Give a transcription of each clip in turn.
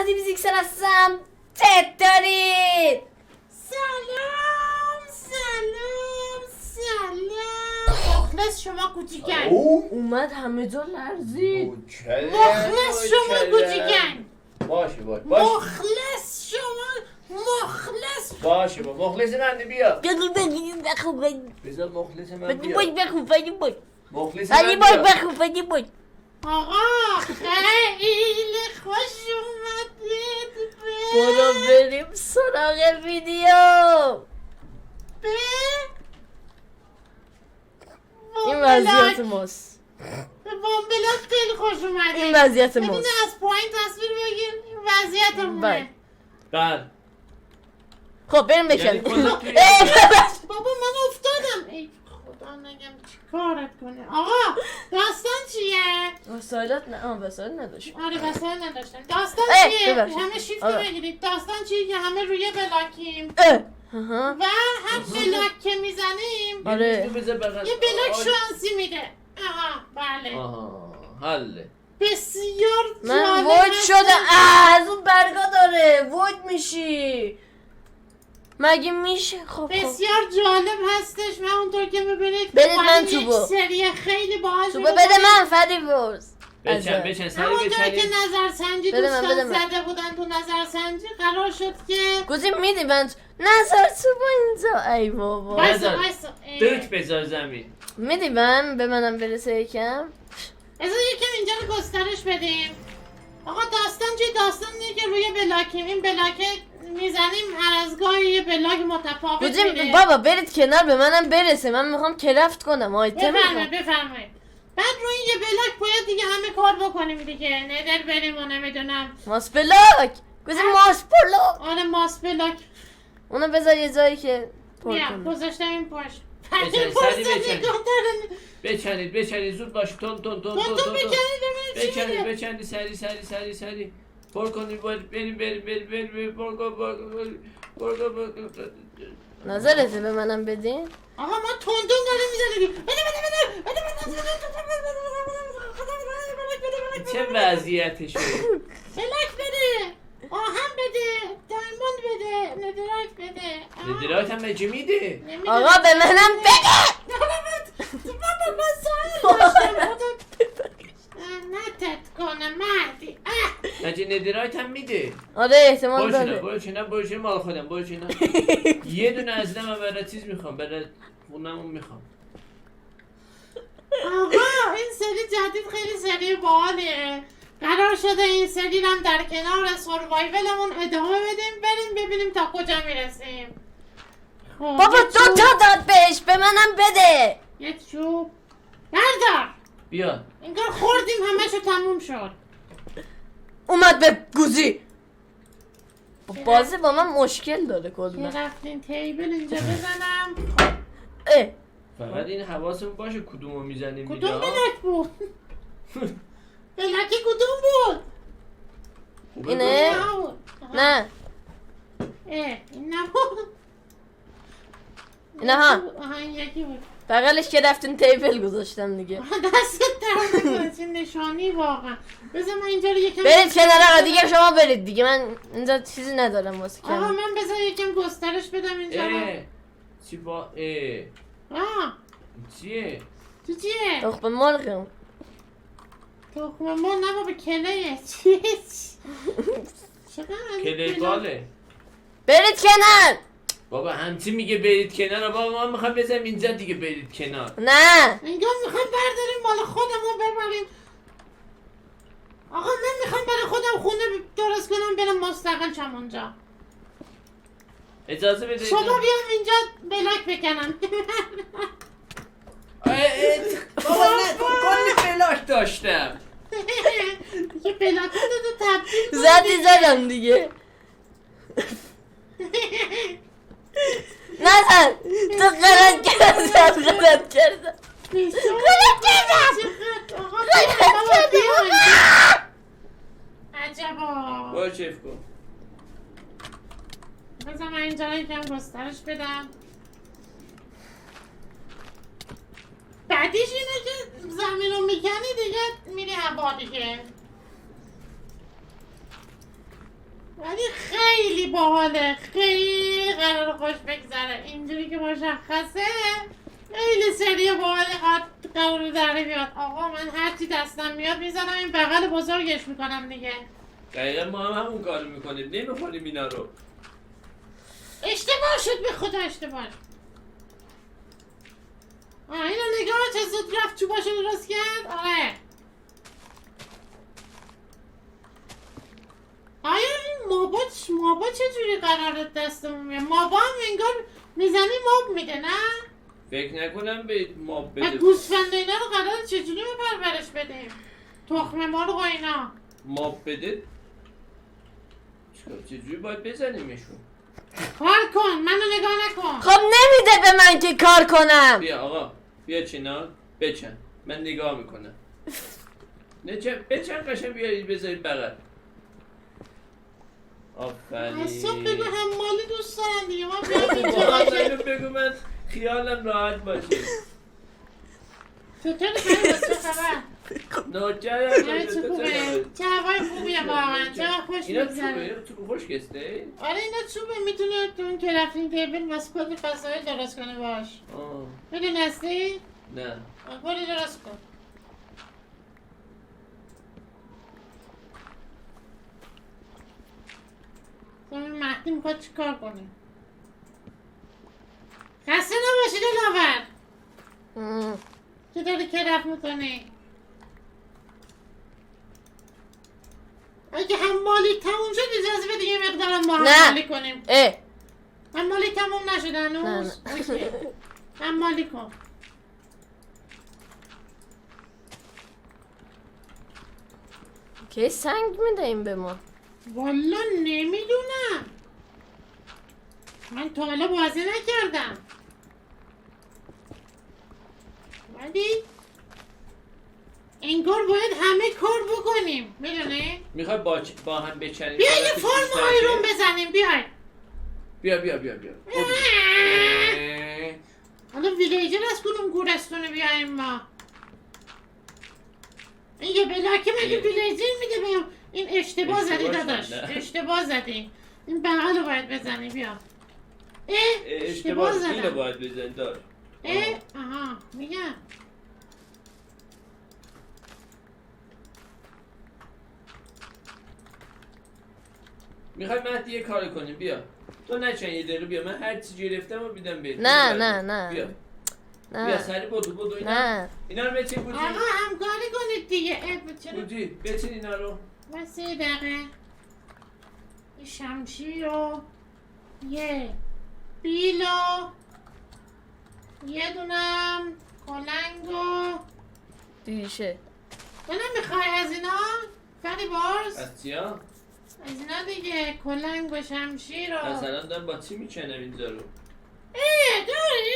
مهدی بیزیکسل هستم. چطورید؟ سلام مخلص شما کوچیکن. اومد همه جا لرزید. مخلص شما کوچیکن. باشه مخلص شما مخلص باشه مخلص من بیا بخوب بذار مخلص من بیا مخلص علی من بای بیا بخوب بای. آقا خیلی خوش اومدید برو بریم سراغ ویدیو. به این وضعیت ماست. به بامبلاک خیلی خوش اومدید. این وضعیت ببینید ماست. از پایین تصویر بگیر. این وضعیتمونه. بله خب بریم بکنیم. کلا توی- بابا من افتادم. ای خدا نگم چی کارت کنه. آقا داستان چیه؟ وسایلات نه وسایل نداشت. آره وسایل نداشتن. داستان اه، چیه؟ ببخشید. همه شیفت آره. بگیرید. داستان چیه که همه روی بلاکیم آها. و هر بلاک که میزنیم آره. بذار بغل یه بلاک شانسی میده. آها بله. آها حله بسیار من جالب وید هست. شده. از اون برگا داره وید میشی مگه میشه؟ خب بسیار جالب هستش. من اونطور که میبینید بدید من توبو. سری خیلی باحال تو بده من فریبرز. بچن سری همونطور که بچنید نظرسنجی بده من، دوستان بده من. زده بودن تو نظرسنجی قرار شد که گوزی میدی من نظر تو با اینجا. ای بابا وایسا نظر. وایسا دوت بذار زمین میدی من به منم برسه یکم. بذار یکم اینجا رو گسترش بدیم. آقا داستان چی؟ داستان اینه که روی بلاکیم. این بلاکه میزنیم هر از گاهی یه بلاک متفاوت گوزی میده. بابا برید کنار به منم برسه. من میخوام کرافت کنم آیتم میخوام. بفرمایید. بعد روی یه بلاک باید دیگه همه کار بکنیم دیگه. ندر بریم و نمیدونم. ماس بلاک. گوزی ماس بلاک. آره ماس بلاک. اونو بذار یه جایی که پر بیا کنه. گذاشتم این پاش. بچنید زود باش تون تو بکنید بچنید سری پر کنید بریم پر نظرته به منم بدین؟ آقا ما تندون داریم میزنیم. چه وضعیتشه بلاک بده. آهن بده. دایموند بده. ندرایت بده. ندرایت هم بچه میده آقا به منم بده. بابا من سایل داشتم. نتت کنه مردی. نجه ندرایت هم میده آره احتمال داره. برو چینا مال خودم برو چینا یه دونه از من برای چیز میخوام برای خونمون میخوام آقا این سری جدید خیلی سری باحالیه. قرار شده این سری هم در کنار سروایولمون ادامه بدیم. بریم ببینیم تا کجا میرسیم. بابا دو تا داد بهش به منم بده. یه چوب بردار. بیا انگار خوردیم همشو تموم شد. اومد به گوزی. بازی با من مشکل داره که کلا. رفتین تیبل اینجا بزنم. اه فقط این حواسمون باشه کدومو میزنیم کدوم اینجا بلک بود؟ بلکی کدوم بود؟ اینه؟ نبود. آها. نه این نبود. اینه ها. آها این یکی بود. بغلش که رفتین تیبل گذاشتم دیگه. دستت درد نکنه. چه نشانی واقعا. بذار من اینجا رو یکم برید کنار آقا دیگه شما برید دیگه من اینجا چیزی ندارم واسه آقا کم. من بذار یکم گسترش بدم اینجا رو. چی با آه چیه تو چیه؟ تخم مرغم. تخم ما نه بابا کلیه. چیه؟ چقدر کلی باله برید کنار. بابا همچی میگه برید کنار بابا ما میخوام بزنیم اینجا دیگه برید کنار نه اینجا میخوام برداریم مال خودمون ببریم. آقا من میخوام برای خودم خونه درست کنم برم مستقل شم اونجا. اجازه بده شما بیام اینجا بلاک بکنم. بابا نه کلی بلاک داشتم دیگه بلاک رو تبدیل زدی زدم دیگه. نزن تو غلط کردم غلط کردم. عجبا. باید چیف کن بذار من اینجا رو یکم گسترش بدم. بعدیش اینه که زمین رو میکنی دیگه میری هوا دیگه. ولی خیلی باحاله، خیلی قرار خوش بگذره. اینجوری که مشخصه خیلی سری باحالی قرار در بیاد. آقا من هرچی دستم میاد میزنم این بغل بزرگش میکنم دیگه. دقیقا ما هم همون کارو میکنیم، نمیخوریم اینا رو. اشتباه شد، به خدا اشتباه. اینو نگاه چه زود رفت چوباشو درست کرد. آره آیا این مابا چجوری قرار دستمون میاد؟ مابا هم انگار میزنی ماب میده نه؟ فکر نکنم به ماب و بده. گوسفند اینا رو قرار چجوری به پرورش بدیم؟ تخم مرغ و اینا ماب بده چجوری باید بزنیمشون؟ کار کن، منو نگاه نکن. خب نمیده به من که کار کنم. بیا آقا بیا چینا بچن، من نگاه میکنم. بچن قشنگ بیایید بذارید بغل. آفرین. اصلا بگو حمالی دوست دارم دیگه. من واقعا بیام اینو بگو من خیالم راحت باشه. چطوری خیلی چه خبر؟ نوچه چه خوبه؟ چه هوای خوبیه واقعا، چه خوش اینا میگذره. چوبه؟ چوب خشکسته؟ آره اینا چوبه، میتونه تو اون کرافینگ تیبل واسه کلی فضایل درست کنه باش. میدونستی؟ نه کلی درست کن. تو این مهدی میخواد چی کار کنی؟ خسته نباشید دلاور. چه داری کرف میکنی؟ اگه حمالی تموم شد اجازه بده یه مقدارم با نه. حمالی کنیم. حمالی تموم نشده هنوز؟ نه. اوکی. حمالی کن. که سنگ میدهیم به ما. والا نمیدونم، من تا حالا بازی نکردم، ولی انگار باید همه کار بکنیم. میدونی؟ میخوای با هم بچنیم؟ بیا یه فرم آیرون بزنیم. بیای بیا حالا ویلیجر از کنون گورستونه بیایم ما. این یه بلاکه مگه ویلیجر میده بیام؟ این اشتباه زدی داداش، اشتباه زدی. این بغل رو باید بزنی. بیا اشتباه اینو زدم. باید بزن دار. آها میگم میخوای مهدی یه کار کنیم؟ بیا تو نچن یه دقیقه، بیا من هر چی گرفتم و بیدم بهت. نه بیا نه سری بدو نه. اینا رو بچین بودی. آقا همکاری کنید دیگه. چرا بودی بچین اینا رو. بس یه دقیقه یه شمشیر و یه بیل و یه دونم کلنگ و دیشه. تو نمیخوای از اینا؟ فری بارز؟ از چیا؟ از اینا دیگه، کلنگ و شمشیر و مثلا دارم با چی میکنم اینجا رو؟ داری؟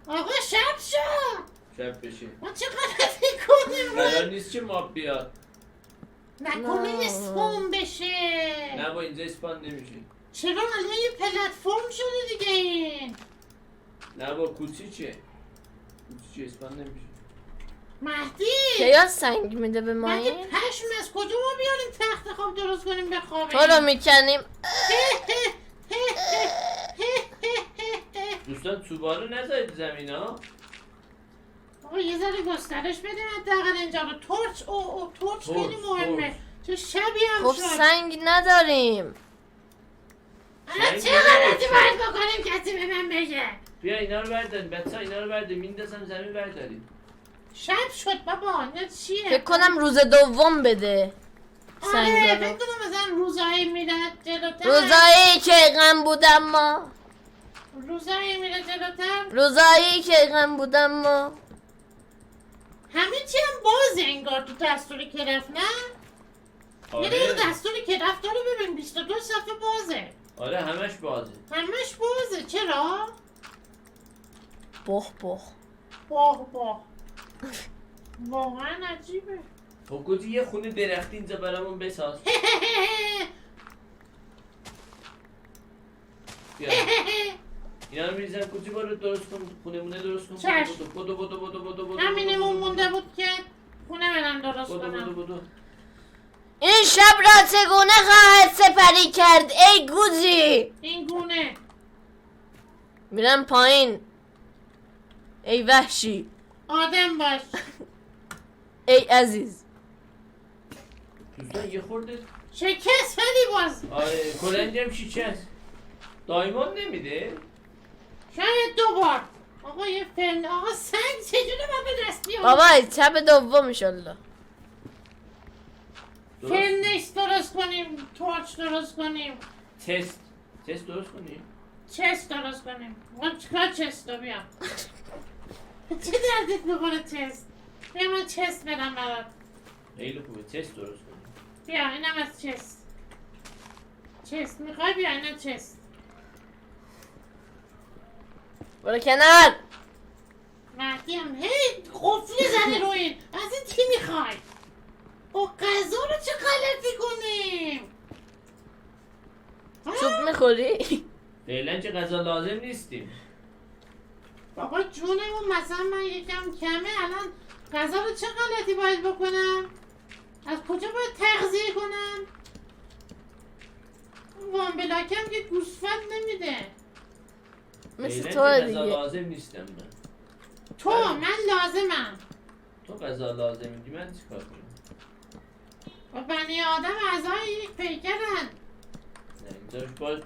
آقا شب شد. شب بشه. ما چه غلطی کنیم؟ قرار نیست که ماب بیاد. نکنه اسپون بشه. نه با اینجا اسپان نمیشه. چرا الان یه پلتفرم شده دیگه این؟ نه با کوچی اسپان نمیشه. مهدی که یا سنگ میده به ما مگه این؟ پشم از کجا ما بیاریم تخت خواب درست کنیم بخوابیم؟ تو رو میکنیم. دوستان چوبا رو نذارید زمین ها. آقا یه ذره گسترش بدیم حداقل اینجا رو. تورچ تورچ خیلی مهمه. چه شبی هم خب شد. سنگ نداریم. الان چه غلطی باید بکنیم کسی به من بگه؟ بیا اینا رو برداریم بچه، اینا رو برداریم میندازم زمین برداریم. شب شد بابا. این چیه؟ فکر کنم روز دوم بده آره سنگا فکر رو. کنم مثلا روزایی میره جلوتر. روزایی که غم بودم ما. روزایی میره جلوتر. روزایی که غم بودم ما. همه چی هم بازه انگار تو دستور کرف نه؟ یه دقیقه دستور کرف داره ببین 22 صفحه بازه. آره همش بازه. همش بازه. چرا؟ بخ باه واقعا عجیبه. خب گفتی یه خونه درختی اینجا برامون بساز. بیا اینا رو میریزم کوچی برو درست کن، خونه مونه درست کن. چشم. بدو همینمون مونده بود که خونه برم درست بدو کنم. بدو این شب را چگونه خواهد سپری کرد ای گوزی؟ این گونه. میرم پایین ای وحشی، آدم باش. ای عزیز. دوستان یه خورده شکست بدی باز. آره کلنجم شکست. دایمون نمیده؟ شاید 2 بار. آقا یه فرن آقا سنگ چجوری من به دست بیارم؟ بابا شب دوم انشالله. فرنش درست کنیم، تورچ درست کنیم، تست درست کنیم. چست درست کنیم. من چیکار چست رو بیام؟ چه دردت میکنه چست؟ بیا من چست بدم برات. خیلی خوبه تست درست کنیم. بیا اینم از چست میخوای بیا اینم چست. برو کنار. مهدی هم هی قفلی زده رو این. از این چی میخوای؟ او غذا رو چه غلطی کنیم؟ سوپ میخوری؟ فعلا که غذا لازم نیستیم. بابا جونمون مثلا من یکم کمه الان غذا رو چه غلطی باید بکنم؟ از کجا باید تغذیه کنم؟ وان بلاکم که گوسفند نمیده. مثل فعلا تو که غذا دیگه. لازم نیستم من. تو من لازمم. تو غذا لازم میدی من چیکار کنم؟ و بنی آدم اعضای یک پیکرن. نه اینجاش باز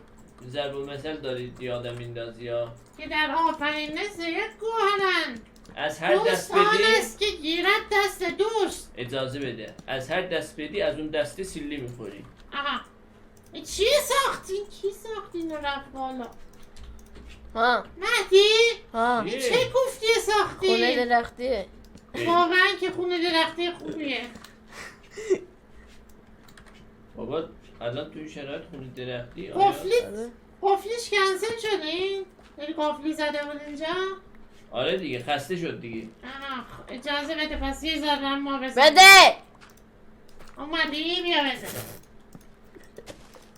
ضرب المثل دارید یادم میندازی یا که در آفرینش یک گوهرن. از هر دوست دست آن بدی است که گیرد دست دوست. اجازه بده از هر دست بدی از اون دسته سیلی میخوری. آها این چی ساختین؟ کی ساختین رو رفت بالا؟ ها مهدی ها چیه؟ چه کوفتی ساختی؟ خونه درختیه. واقعا که خونه درختی خوبیه. بابا الان توی شرایط خونه درختی قفلیش کنسل شدین؟ یعنی قفلی زده بود اینجا؟ آره دیگه خسته شد دیگه. آها اجازه بده پس یه ذره ما بزن. بده. اومدی بیا بزن.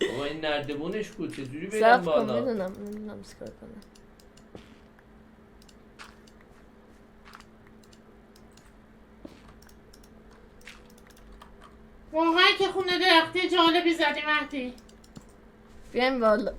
بابا این نردبونش کو چجوری برم صرف کن. بالا؟ میدونم چیکار کنم. واقعا که خونه درختی جالبی زدی مهدی. بیایم بالا.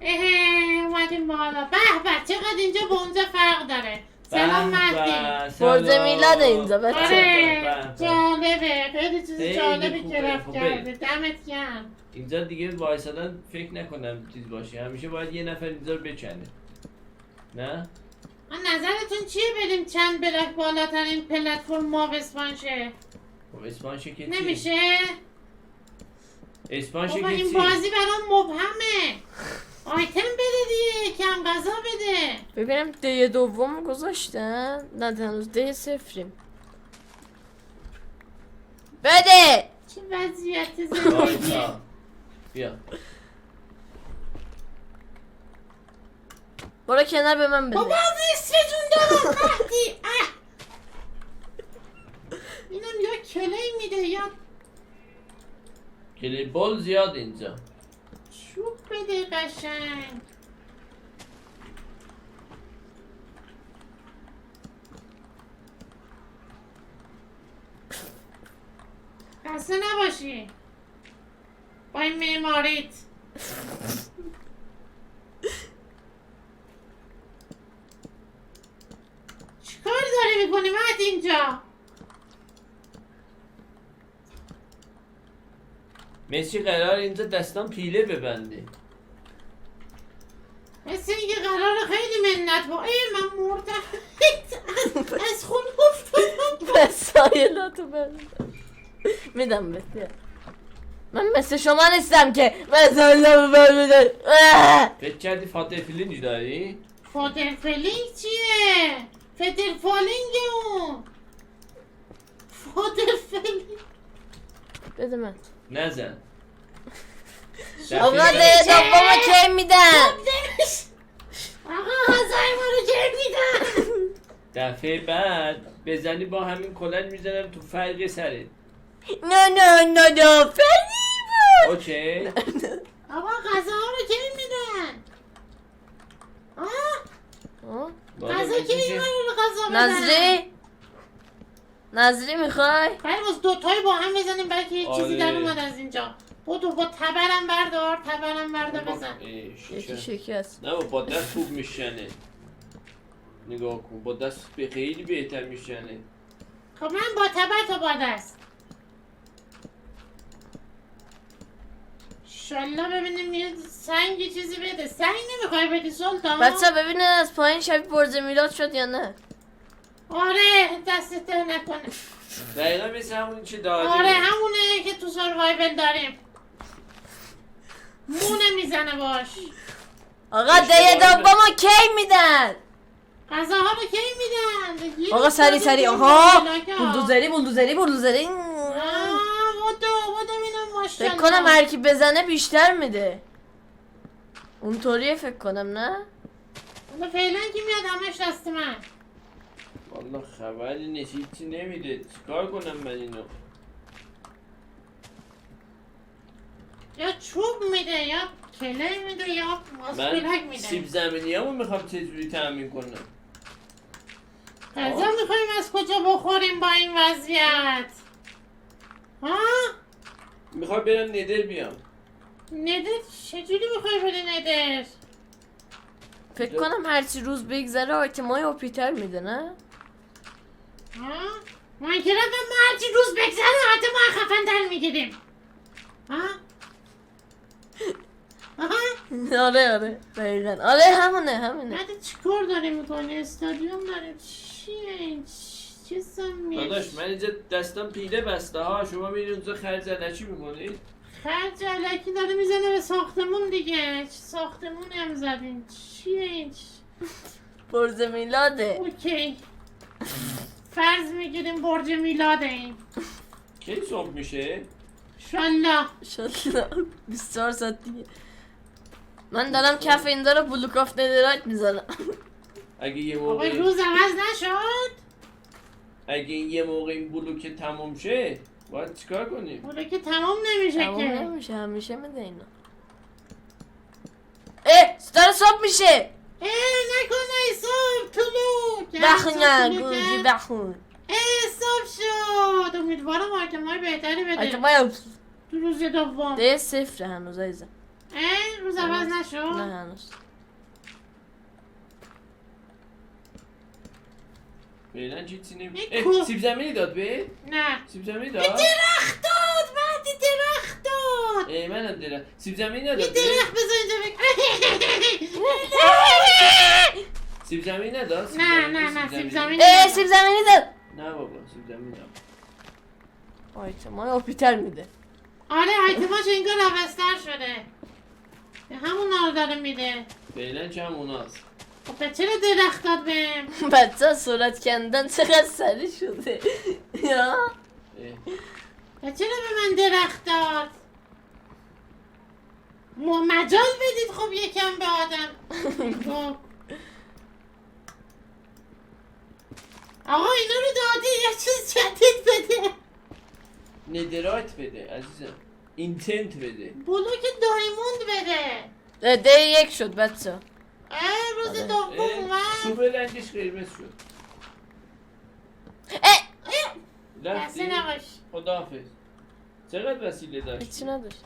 اومدیم بالا. به به چقدر اینجا با اونجا فرق داره. سلام مهدی. برج میلاد اینجا بچه. آره جالبه خیلی چیز خیلی جالبی خوبه. که رفت خب کرده. دمت گرم. اینجا دیگه وایسادن فکر نکنم چیز باشه. همیشه باید یه نفر اینجا رو بکنه. نه؟ نظرتون چیه بریم چند بلاک بالاترین پلتفرم ما اسپانشه؟ خب اسپانشه که چی؟ نمیشه؟ اسپانشه بابا که این چی؟ بازی برام مبهمه. آیتم بده دیگه کم غذا بده. ببینم دی دوم گذاشتن. نه هنوز دی صفریم. بده. چه وضعیت زندگی. وایسا. بیا برو کنار به من بده. بابا نصف جون دارم مهدی. اینم یا کلی میده یا کلی بال زیاد اینجا. چوب بده قشنگ. خسته نباشی با این معماریت. چیکار داری میکنی مهد اینجا؟ مثل قرار اینجا دستان پیله ببنده. مثل اینکه قرار خیلی منت با من مردم. از خون افتادم. وسایلاتو بده. میدم بده. من مثل شما نیستم که وسایلاتو بده. فکر کردی فاتح فیلینج داری؟ فاتر فلینگ چیه؟ فتر فالینگ اون. فاتر فلینگ بده من. نزن. آقا ده دومو کی میدن؟ آقا غذای ما رو که میدن. دفعه بعد بزنی با همین کلنج میزنم تو فرق سرت. نه فردی بود. اوکی. آقا غذا رو که میدن. غذا که این رو غذا بدن. نظری میخوای؟ ولی باز دوتایی با هم بزنیم بلکه یه چیزی آره. در اومد از اینجا. با تبرم بردار بزن. یکی شکست. نه با دست خوب میشنه. نگاه کن با دست خیلی بهتر میشنه. خب من با تبر تو با دست. شالله ببینیم یه سنگی چیزی بده. سنگ نمیخوای بدی سلطان؟ بچه ببینن از پایین شبیه برج میلاد شد یا نه. آره دستت در نکنه. دقیقا مثل همون چه داری. آره همونه که تو سروایول داریم. مونه میزنه باش. آقا دیه دومو کی میدن؟ غذاها رو کی میدن؟ یه آقا روز سری دادیم سری یه آها بلاکا. بولدوزری بودو بینم ماشالله. فکر کنم هر کی بزنه بیشتر میده. اونطوریه فکر کنم نه؟ حالا فعلا کی میاد همش دست من. والله خبری نیست هیچی نمیده چیکار کنم من اینو. یا چوب میده یا کله میده یا ماسکولک من میده. سیب زمینی همون میخوام چجوری تأمین کنم. غذا میخوایم از کجا بخوریم با این وضعیت؟ ها؟ میخوام برم ندر بیام. ندر چجوری میخوای بری ندر؟ فکر کنم هرچی روز بگذره آیتمای اوپیتر میده نه؟ ها؟ من که رفتم ما هرچی روز بگذره حتی ما خفن تر میگیریم. ها؟ آها؟ آره دقیقا آره همونه بعد چیکار داری میکنی؟ استادیوم داریم چیه این؟ چه سمیه؟ داداش من اینجا دستم پیله بسته ها شما میرین اونجا خرج علکی میکنید. خرج علکی داره میزنه به ساختمون دیگه. چه ساختمونی هم زدین؟ چیه این؟ برج میلاده. اوکی فرض میگیریم برج میلاده این. کی صبح میشه؟ شالله. شاید 24 ساعت دیگه. من دارم کف این داره بلوک آف ندرایت میزنم. اگه یه آقا موقع روز عوض نشد؟ اگه یه موقع این بلوک تموم شه باید چیکار کنیم؟ حالا که تمام نمیشه تمام که. نمیشه همیشه میده اینا. اه داره صبح میشه. نکنه صبح طلوع بخون گوجی بخون. صبح شد. امیدوارم آیتمای بهتری بده آیتمای تو روز دوم. ده صفر هنوز ایزم. روز عوض نشد؟ نه هنوز. فعلا چیزی یک نمیشه. کو- سیب زمینی داد به؟ نه سیب زمینی داد؟ درخت داد مردی درخت داد. منم درخت. سیب زمینی یه نداد به؟ درخت بذار اینجا سیب زمینی نداد؟ نه سیب زمینی سیب زمینی داد. نه بابا سیب زمینی نداد. آیتمای اوپیتر میده. آره آیتماش انگار عوض‌تر شده. همون رو داره میده. فعلا چه هم اوناست. خب چرا درخت داد بهم؟ بچه صورت کندن چقدر سریع شده. یا چرا به من درخت داد؟ مجال بدید خب یکم به آدم. خب. آقا اینا رو دادی یه چیز جدید بده. ندرایت بده عزیزم. اینتنت بده. بلوک دایموند بده. ده یک شد بچه. روز آره. دوم اومد. سوپ رنگش قرمز شد. دسته رفتی؟ نباش. خداحافظ. چقدر وسیله داشت؟ هیچی نداشت.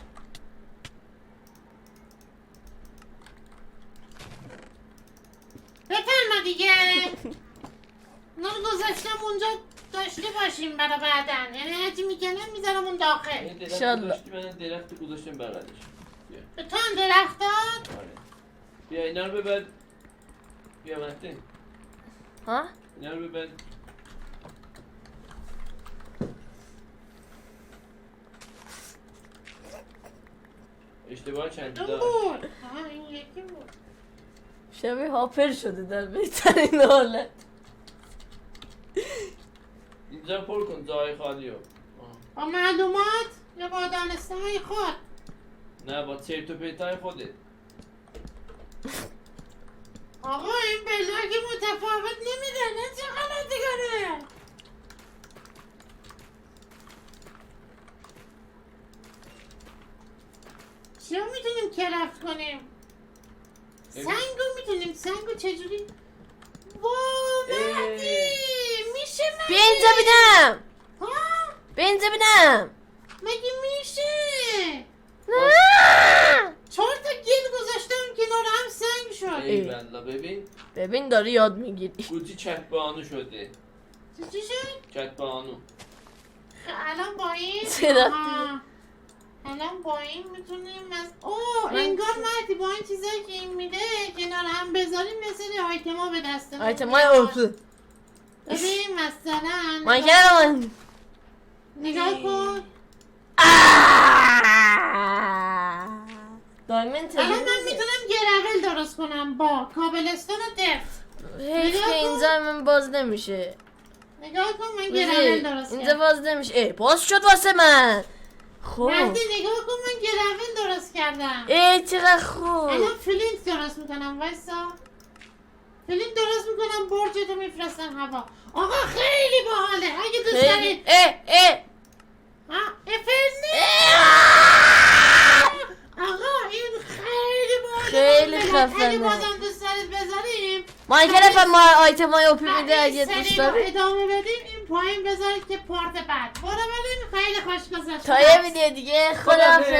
بفرما دیگه. نور گذاشتم اونجا داشته باشیم برای بعدن. یعنی هرچی میکنم میذارم اون داخل. انشالله. من درخت گذاشتم بغلش. بیا. به تو هم درخت داد؟ آره. بیا اینا رو ببر. بیا مهدی. ها؟ اینا رو ببر. اشتباه چند دو داشت. بود. این یکی بود. شبیه هاپر شده در بهترین حالت. اینجا پر کن جای خالی رو. با معلومات یا با دانسته های خود؟ نه با چرت و پرتای خودت. آقا این بلاک متفاوت نمیده. نه چه غلطی کنه. چیا میتونیم کرفت کنیم؟ سنگو میتونیم. سنگو چجوری؟ واو مهدی میشه بیا اینجا بیدم. اینجا بینم. مگه میشه؟ نه. 4 تا گل گذاشتم کنار هم سنگ شد. ای والله ببین ببین داری یاد میگیری. کوچی چکبانو شده. چی شد؟ چکبانو. الان با این چرا؟ آها. الان با این میتونیم انگار مردی با این چیزایی که این میده کنار هم بذاریم مثل آیتما به دستمون آیتمای میاد. اوپن. ببین مثلا مایکل نگاه کن. دایمنت الان من میتونم گرول درست کنم با کابلستون و دفت. حیف که اینجا من باز نمیشه. نگاه کن من گرول درست اینجا کردم. باز نمیشه. ای باز شد واسه من. خوب. مردی نگاه کن من گرول درست کردم. ای چقدر خوب. الان فلینت درست میکنم وایسا. فلینت درست میکنم برجتو میفرستم هوا. آقا خیلی باحاله اگه دوست دارید آقا این خیلی باحاله. خیلی خفنه. اگه بازم دوست دارید بذاریم مایکل افهم ما آیتمای اوپن میده این اگه سری دوست رو داری. ادامه بدیم این پایین بذارید که پارت بعد برو بریم. خیلی خوش گذشت. تا یه ویدیو دیگه خداحافظ.